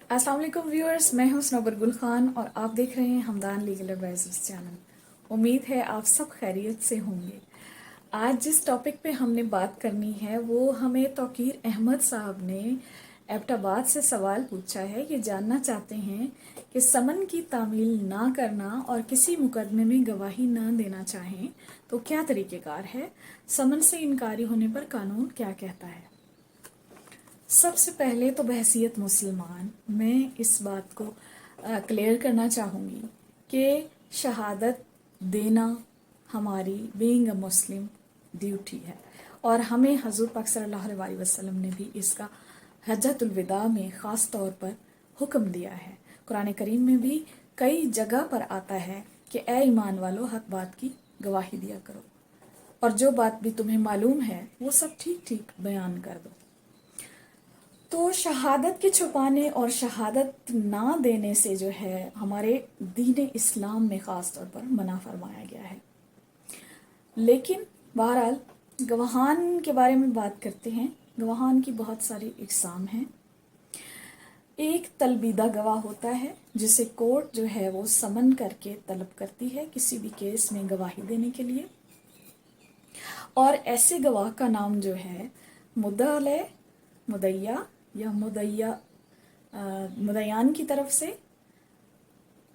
अस्सलाम वालेकुम व्यूअर्स, मैं हूं स्नोबर गुल खान और आप देख रहे हैं हमदान लीगल एडवाइजर्स चैनल। उम्मीद है आप सब खैरियत से होंगे। आज जिस टॉपिक पे हमने बात करनी है वो हमें तौकीर अहमद साहब ने एबटाबाद से सवाल पूछा है। ये जानना चाहते हैं कि समन की तामील ना करना और किसी मुकदमे में गवाही ना देना चाहें तो क्या तरीक़ेकार है, समन से इनकारी होने पर कानून क्या कहता है। सबसे पहले तो बहसियत मुसलमान मैं इस बात को क्लियर करना चाहूँगी कि शहादत देना हमारी बीइंग अ मुस्लिम ड्यूटी है और हमें हजूर पाक सल्लल्लाहु अलैहि वसल्लम ने भी इसका हज्जतुल विदा में ख़ास तौर पर हुक्म दिया है। कुरान करीम में भी कई जगह पर आता है कि ए ईमान वालो हक बात की गवाही दिया करो और जो बात भी तुम्हें मालूम है वो सब ठीक ठीक बयान कर दो। तो शहादत के छुपाने और शहादत ना देने से जो है हमारे दीन इस्लाम में ख़ास तौर पर मना फरमाया गया है। लेकिन बहरहाल गवाहान के बारे में बात करते हैं। गवाहान की बहुत सारी इकसाम हैं। एक तलबीदा गवाह होता है जिसे कोर्ट जो है वो समन करके तलब करती है किसी भी केस में गवाही देने के लिए, और ऐसे गवाह का नाम जो है मुद्दअ मुदैया या मुदैयान की तरफ से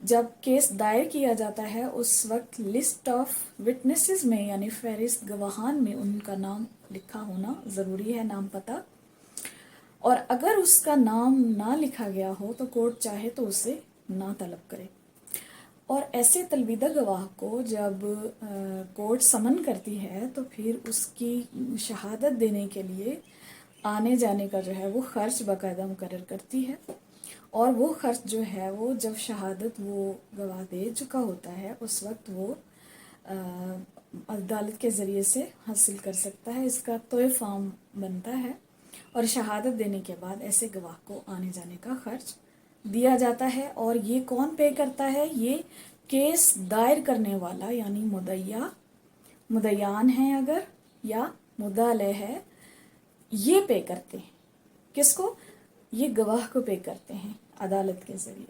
जब केस दायर किया जाता है उस वक्त लिस्ट ऑफ विटनेसेस में यानी फहरिस्त गवाहान में उनका नाम लिखा होना ज़रूरी है, नाम पता। और अगर उसका नाम ना लिखा गया हो तो कोर्ट चाहे तो उसे ना तलब करे। और ऐसे तलबीदा गवाह को जब कोर्ट समन करती है तो फिर उसकी शहादत देने के लिए आने जाने का जो है वो ख़र्च बाकायदा मुकर्रर करती है, और वो ख़र्च जो है वो जब शहादत वो गवाह दे चुका होता है उस वक्त वो अदालत के ज़रिए से हासिल कर सकता है। इसका तोय फॉर्म बनता है और शहादत देने के बाद ऐसे गवाह को आने जाने का ख़र्च दिया जाता है। और ये कौन पे करता है? ये केस दायर करने वाला यानी मुदैयान है अगर या मुद्दअ है, ये पे करते हैं। किसको? ये गवाह को पे करते हैं अदालत के ज़रिए।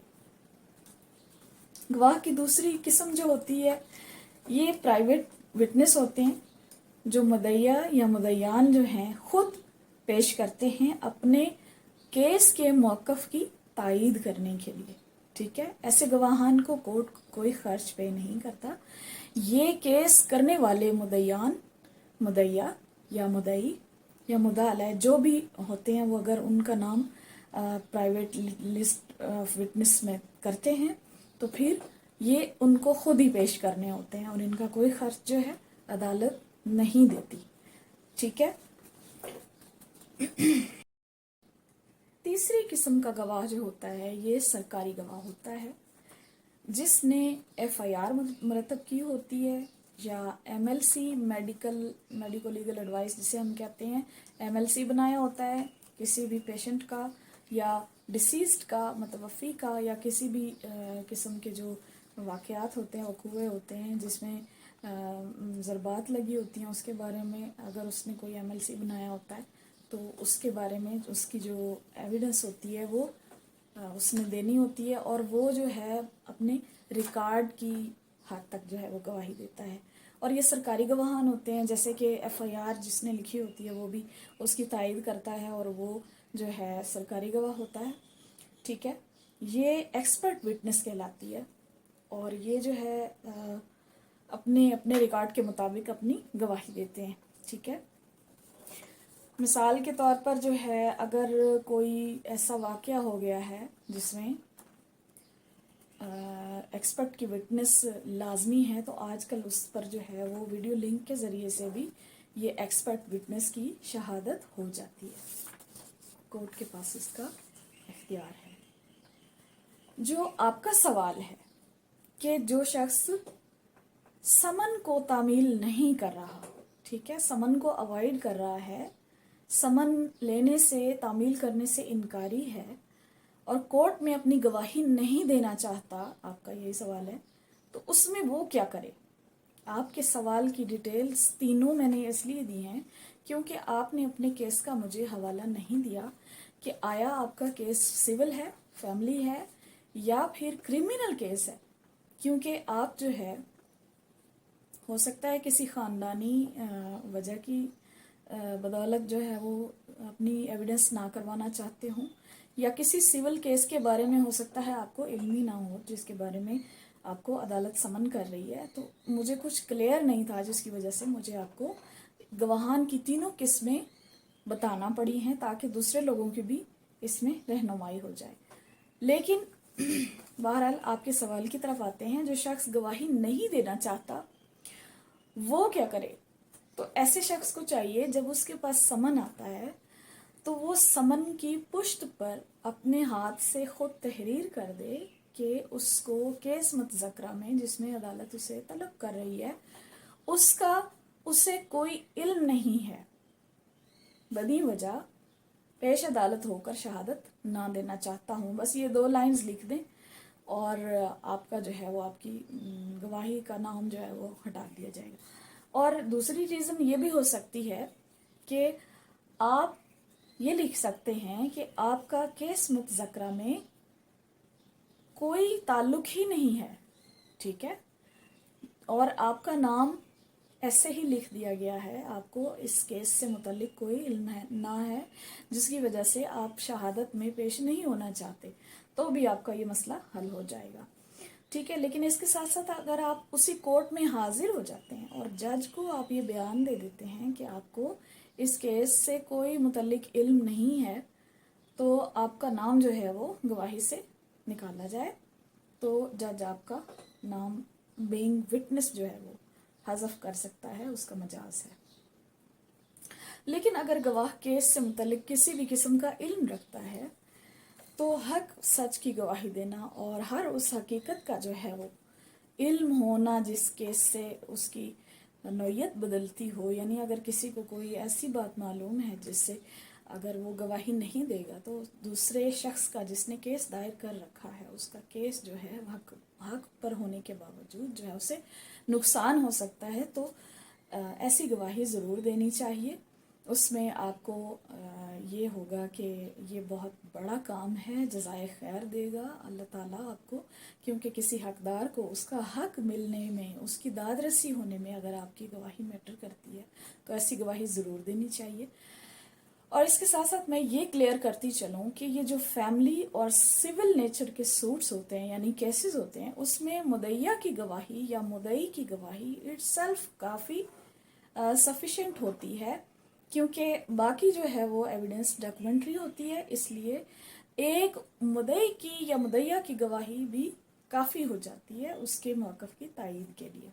गवाह की दूसरी किस्म जो होती है ये प्राइवेट विटनेस होते हैं जो मुदैया या मुदैयान जो हैं खुद पेश करते हैं अपने केस के मौक़िफ़ की तायीद करने के लिए। ठीक है, ऐसे गवाहान को कोर्ट कोई ख़र्च पे नहीं करता। ये केस करने वाले मुदैयान, मुदैया या मुदई या मुद्दअ जो भी होते हैं वो अगर उनका नाम प्राइवेट लिस्ट ऑफ विटनेस में करते हैं तो फिर ये उनको खुद ही पेश करने होते हैं और इनका कोई ख़र्च जो है अदालत नहीं देती। ठीक है। तीसरी किस्म का गवाह जो होता है ये सरकारी गवाह होता है जिसने FIR मरतब की होती है या MLC मेडिको लीगल एडवाइस जिसे हम कहते हैं MLC बनाया होता है किसी भी पेशेंट का या डिसीज्ड का, मतवफ़ी का, या किसी भी किस्म के जो वाक़यात होते हैं, वक़ूए होते हैं जिसमें ज़रबात लगी होती हैं, उसके बारे में अगर उसने कोई MLC बनाया होता है तो उसके बारे में उसकी जो एविडेंस होती है वो उसने देनी होती है और वो जो है अपने रिकॉर्ड की हद तक जो है वो गवाही देता है। और ये सरकारी गवाहान होते हैं जैसे कि FIR जिसने लिखी होती है वो भी उसकी तायीद करता है और वो जो है सरकारी गवाह होता है। ठीक है, ये एक्सपर्ट विटनेस कहलाती है और ये जो है अपने अपने रिकॉर्ड के मुताबिक अपनी गवाही देते हैं। ठीक है, मिसाल के तौर पर जो है अगर कोई ऐसा वाक़या हो गया है जिसमें एक्सपर्ट की विटनेस लाजमी है तो आजकल उस पर जो है वो वीडियो लिंक के ज़रिए से भी ये एक्सपर्ट विटनेस की शहादत हो जाती है। कोर्ट के पास इसका इख्तियार है। जो आपका सवाल है कि जो शख्स समन को तामील नहीं कर रहा, ठीक है, समन को अवॉइड कर रहा है, समन लेने से, तामील करने से इनकारी है और कोर्ट में अपनी गवाही नहीं देना चाहता, आपका यही सवाल है, तो उसमें वो क्या करे? आपके सवाल की डिटेल्स तीनों मैंने इसलिए दी हैं क्योंकि आपने अपने केस का मुझे हवाला नहीं दिया कि आया आपका केस सिविल है फैमिली है या फिर क्रिमिनल केस है, क्योंकि आप जो है हो सकता है किसी ख़ानदानी वजह की बदौलत जो है वो अपनी एविडेंस ना करवाना चाहते हों, या किसी सिविल केस के बारे में हो सकता है आपको इल्म ही ना हो जिसके बारे में आपको अदालत समन कर रही है। तो मुझे कुछ क्लियर नहीं था जिसकी वजह से मुझे आपको गवाहान की तीनों किस्में बताना पड़ी हैं ताकि दूसरे लोगों की भी इसमें रहनुमाई हो जाए। लेकिन बहरहाल आपके सवाल की तरफ आते हैं, जो शख्स गवाही नहीं देना चाहता वो क्या करे? तो ऐसे शख्स को चाहिए जब उसके पास समन आता है तो वो समन की पुष्ट पर अपने हाथ से खुद तहरीर कर दे कि उसको केस मुतज़क्रा में जिसमें अदालत उसे तलब कर रही है उसका उसे कोई इल्म नहीं है, बदी वजह पेश अदालत होकर शहादत ना देना चाहता हूँ। बस ये 2 लाइंस लिख दें और आपका जो है वो आपकी गवाही का नाम जो है वो हटा दिया जाएगा। और दूसरी रीज़न ये भी हो सकती है कि आप ये लिख सकते हैं कि आपका केस मुतज़क्रा में कोई ताल्लुक ही नहीं है, ठीक है, और आपका नाम ऐसे ही लिख दिया गया है, आपको इस केस से मुतल्लिक कोई इल्म ना है जिसकी वजह से आप शहादत में पेश नहीं होना चाहते, तो भी आपका ये मसला हल हो जाएगा, ठीक है। लेकिन इसके साथ साथ अगर आप उसी कोर्ट में हाजिर हो जाते हैं और जज को आप ये बयान दे देते हैं कि आपको इस केस से कोई मुतल्लिक इल्म नहीं है, तो आपका नाम जो है वो गवाही से निकाला जाए तो जज आपका नाम बीइंग विटनेस जो है वो हज़फ कर सकता है, उसका मजाज है। लेकिन अगर गवाह केस से मुतल्लिक किसी भी किस्म का इल्म रखता है तो हक सच की गवाही देना और हर उस हकीकत का जो है वो इल्म होना जिस केस से उसकी नौयत बदलती हो, यानी अगर किसी को कोई ऐसी बात मालूम है जिससे अगर वो गवाही नहीं देगा तो दूसरे शख्स का जिसने केस दायर कर रखा है उसका केस जो है हक पर होने के बावजूद जो है उसे नुकसान हो सकता है, तो ऐसी गवाही ज़रूर देनी चाहिए। उसमें आपको ये होगा कि ये बहुत बड़ा काम है, जज़ाए खैर देगा अल्लाह ताला आपको, क्योंकि किसी हकदार को उसका हक मिलने में, उसकी दादरसी होने में अगर आपकी गवाही मैटर करती है तो ऐसी गवाही ज़रूर देनी चाहिए। और इसके साथ साथ मैं ये क्लियर करती चलूँ कि ये जो फैमिली और सिविल नेचर के सूट्स होते हैं यानी केसेस होते हैं उसमें मुद्दईया की गवाही या मुद्दई की गवाही इटसेल्फ काफ़ी सफिशेंट होती है, क्योंकि बाकी जो है वो एविडेंस डॉक्यूमेंट्री होती है, इसलिए एक मुद्दई की या मुद्दईया की गवाही भी काफ़ी हो जाती है उसके मौक़िफ़ की तायीद के लिए।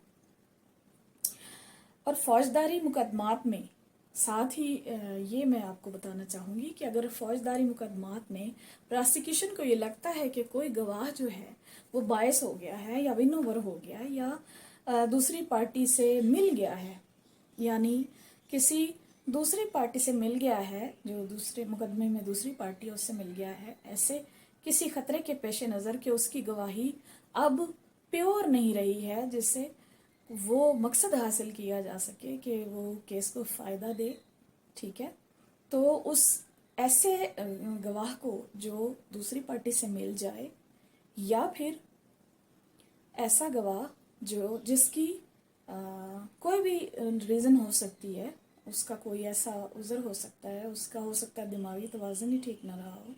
और फौजदारी मुकदमात में साथ ही ये मैं आपको बताना चाहूँगी कि अगर फौजदारी मुकदमात में प्रोसिक्यूशन को ये लगता है कि कोई गवाह जो है वो बायस हो गया है या विन ओवर हो गया है या दूसरी पार्टी से मिल गया है, यानी किसी दूसरी पार्टी से मिल गया है, जो दूसरे मुकदमे में दूसरी पार्टी उससे मिल गया है, ऐसे किसी खतरे के पेश नज़र कि उसकी गवाही अब प्योर नहीं रही है जिससे वो मकसद हासिल किया जा सके कि वो केस को फ़ायदा दे, ठीक है, तो उस ऐसे गवाह को जो दूसरी पार्टी से मिल जाए या फिर ऐसा गवाह जो जिसकी कोई भी रीज़न हो सकती है, उसका कोई ऐसा उज़र हो सकता है, उसका हो सकता है दिमागी तवाज़ुन ही ठीक ना रहा हो,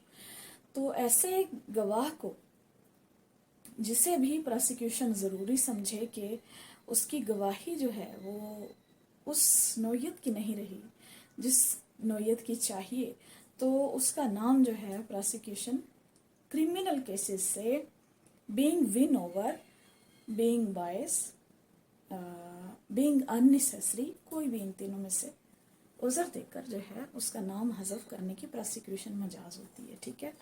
तो ऐसे गवाह को जिसे भी प्रोसिक्यूशन ज़रूरी समझे कि उसकी गवाही जो है वो उस नौयत की नहीं रही जिस नौयत की चाहिए, तो उसका नाम जो है प्रोसिक्यूशन क्रिमिनल केसेस से बीइंग विन ओवर, बीइंग बायस, बीइंग अननेसेसरी, कोई भी इन तीनों में से उज़र देकर जो है उसका नाम हज़फ करने की प्रोसिक्यूशन मजाज होती है, ठीक है।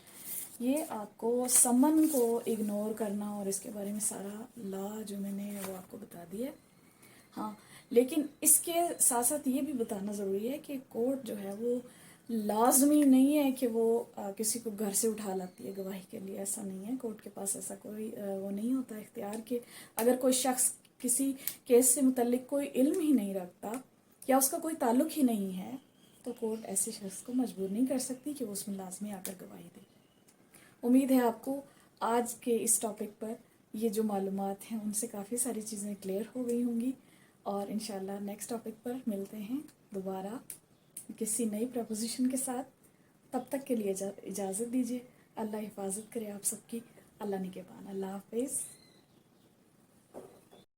ये आपको समन को इग्नोर करना और इसके बारे में सारा लॉ जो मैंने वो आपको बता दिया। हाँ, लेकिन इसके साथ साथ ये भी बताना ज़रूरी है कि कोर्ट जो है वो लाजमी नहीं है कि वो किसी को घर से उठा लाती है गवाही के लिए, ऐसा नहीं है। कोर्ट के पास ऐसा कोई वो नहीं होता इख्तियार कि अगर कोई शख्स किसी केस से मुतल्लिक कोई इल्म ही नहीं रखता या उसका कोई ताल्लुक ही नहीं है तो कोर्ट ऐसे शख्स को मजबूर नहीं कर सकती कि वो उसमें लाजमी आकर गवाही दे। امید ہے آپ کو آج کے اس ٹاپک پر یہ جو معلومات ہیں ان سے کافی ساری چیزیں کلیئر ہو گئی ہوں گی، اور انشاءاللہ نیکسٹ ٹاپک پر ملتے ہیں دوبارہ کسی نئی پرپوزیشن کے ساتھ. تب تک کے لیے اجازت دیجیے. اللہ حفاظت کرے آپ سب کی. اللہ نگہبان. اللہ حافظ.